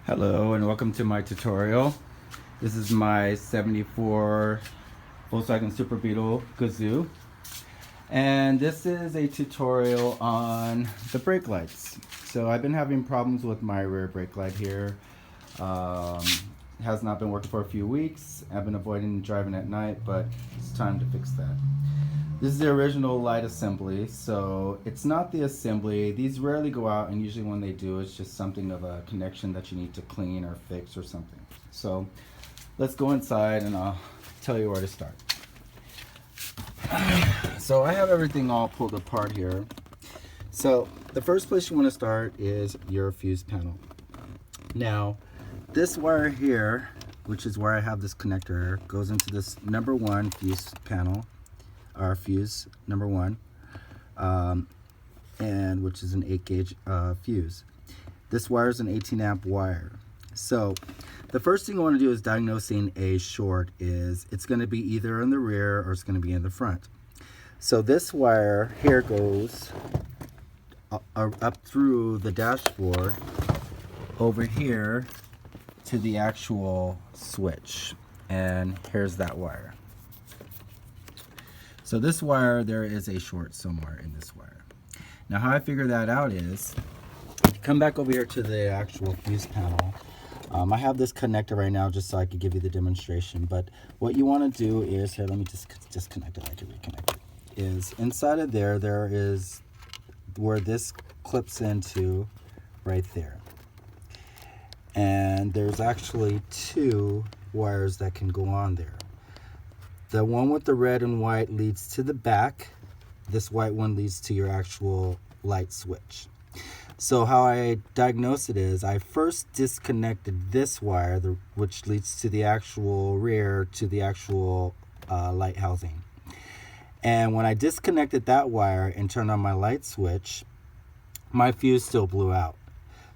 Hello and welcome to my tutorial. This is my 74 Volkswagen Super Beetle Gazoo, and this is a tutorial on the brake lights. So I've been having problems with my rear brake light here. Has not been working for a few weeks. I've been avoiding driving at night, but it's time to fix that. This is the original light assembly, so it's not the assembly. These rarely go out, and usually when they do, it's just something of a connection that you need to clean or fix or something. So let's go inside and I'll tell you where to start. So I have everything all pulled apart here. So the first place you want to start is your fuse panel. Now, this wire here, which is where I have this connector, goes into this number 1 fuse panel. Our fuse number 1, and which is an 8 gauge fuse. This wire is an 18 amp wire. So the first thing you want to do is diagnosing a short. Is it's going to be either in the rear or it's going to be in the front. So this wire here goes up through the dashboard over here to the actual switch, and here's that wire. So this wire, there is a short somewhere in this wire. Now how I figure that out is, come back over here to the actual fuse panel. I have this connector right now just so I could give you the demonstration, but what you want to do is, here, let me just disconnect it, I can reconnect it, is inside of there is where this clips into right there. And there's actually 2 wires that can go on there. The one with the red and white leads to the back. This white one leads to your actual light switch. So how I diagnose it is, I first disconnected this wire, which leads to the actual rear, to the actual light housing. And when I disconnected that wire and turned on my light switch, my fuse still blew out.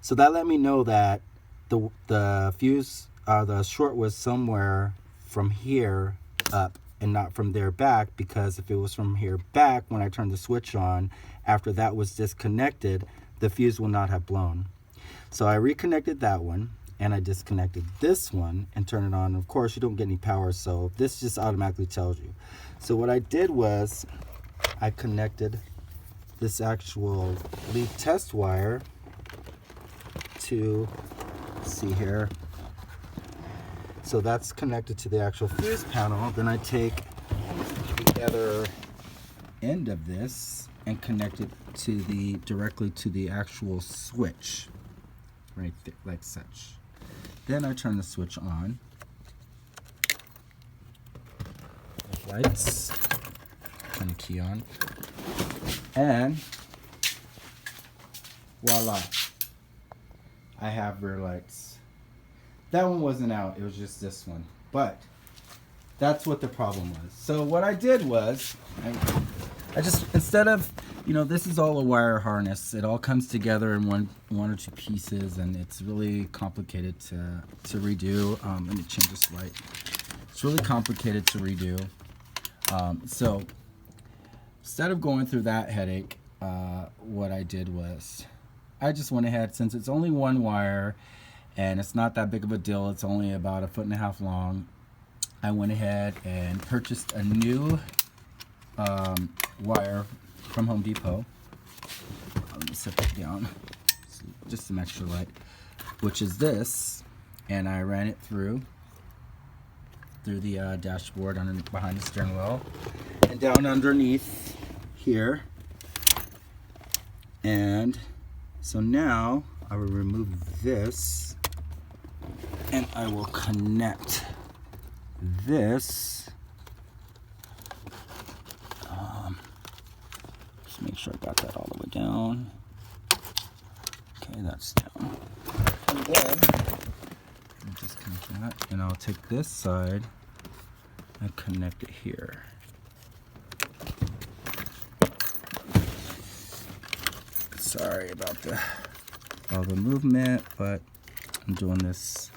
So that let me know that the fuse, the short was somewhere from here up and not from there back, because if it was from here back when I turned the switch on, after that was disconnected, the fuse will not have blown. So I reconnected that one and I disconnected this one and turned it on. Of course you don't get any power, so this just automatically tells you. So what I did was I connected this actual lead test wire to, let's see here, so that's connected to the actual fuse panel. Then I take the other end of this and connect it to directly to the actual switch, right there, like such. Then I turn the switch on. Lights. Turn the key on. And voila! I have rear lights. That one wasn't out, it was just this one. But that's what the problem was. So what I did was, I just, instead of, this is all a wire harness. It all comes together in one or two pieces, and it's really complicated to redo. Let me change this light. It's really complicated to redo. So instead of going through that headache, what I did was, I just went ahead, since it's only one wire, and it's not that big of a deal, it's only about 1.5 feet long, I went ahead and purchased a new wire from Home Depot. Let me set that down, just some extra light, which is this, and I ran it through the dashboard behind the steering wheel and down underneath here. And so now I will remove this and I will connect this. Just make sure I got that all the way down. Okay, that's down. And then I'll disconnect that, and I'll take this side and connect it here. Sorry about all the movement, but I'm doing this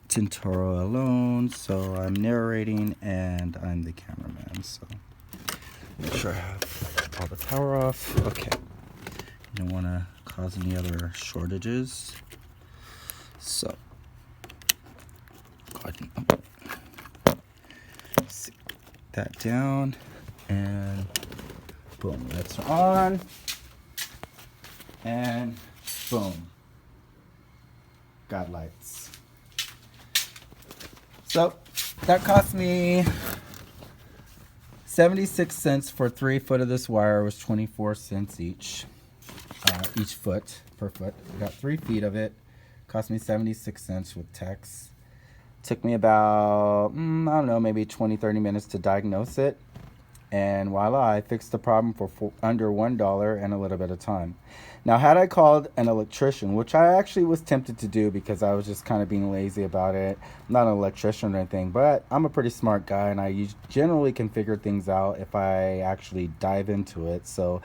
tutorial alone, so I'm narrating and I'm the cameraman, so make sure I have all the power off. Okay, you don't want to cause any other shortages. So go ahead and sit that down, and boom, that's on, and boom, got lights. So that cost me 76 cents for 3 foot of this wire. It was 24 cents each foot, per foot. I got 3 feet of it. Cost me 76 cents with tax. Took me about, I don't know, maybe 20-30 minutes to diagnose it. And voila, I fixed the problem for under $1 and a little bit of time. Now, had I called an electrician, which I actually was tempted to do because I was just kind of being lazy about it. I'm not an electrician or anything, but I'm a pretty smart guy, and I generally can figure things out if I actually dive into it. So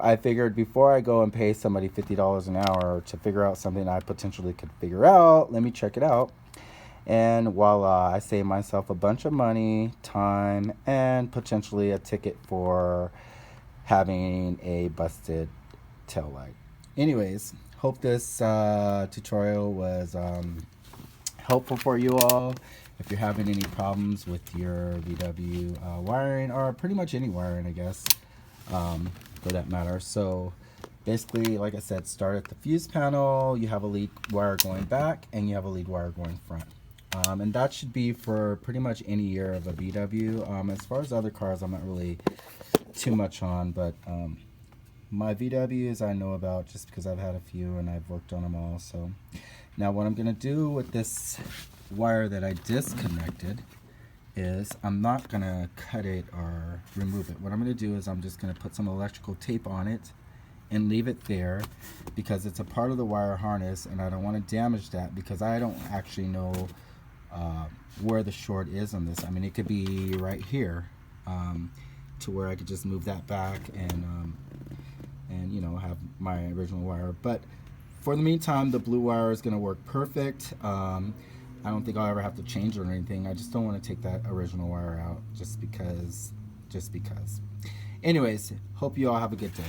I figured before I go and pay somebody $50 an hour to figure out something I potentially could figure out, let me check it out. And voila, I saved myself a bunch of money, time, and potentially a ticket for having a busted tail light. Anyways, hope this tutorial was helpful for you all. If you're having any problems with your VW wiring, or pretty much any wiring, I guess, for that matter. So basically, like I said, start at the fuse panel. You have a lead wire going back, and you have a lead wire going front. And that should be for pretty much any year of a VW. As far as other cars, I'm not really too much on, but my VWs I know about just because I've had a few and I've worked on them all. So now what I'm going to do with this wire that I disconnected is I'm not going to cut it or remove it. What I'm going to do is I'm just going to put some electrical tape on it and leave it there because it's a part of the wire harness, and I don't want to damage that because I don't actually know where the short is on this. I mean, it could be right here, to where I could just move that back and you know, have my original wire. But for the meantime, the blue wire is going to work perfect. I don't think I'll ever have to change it or anything. I just don't want to take that original wire out just because. Anyways, hope you all have a good day.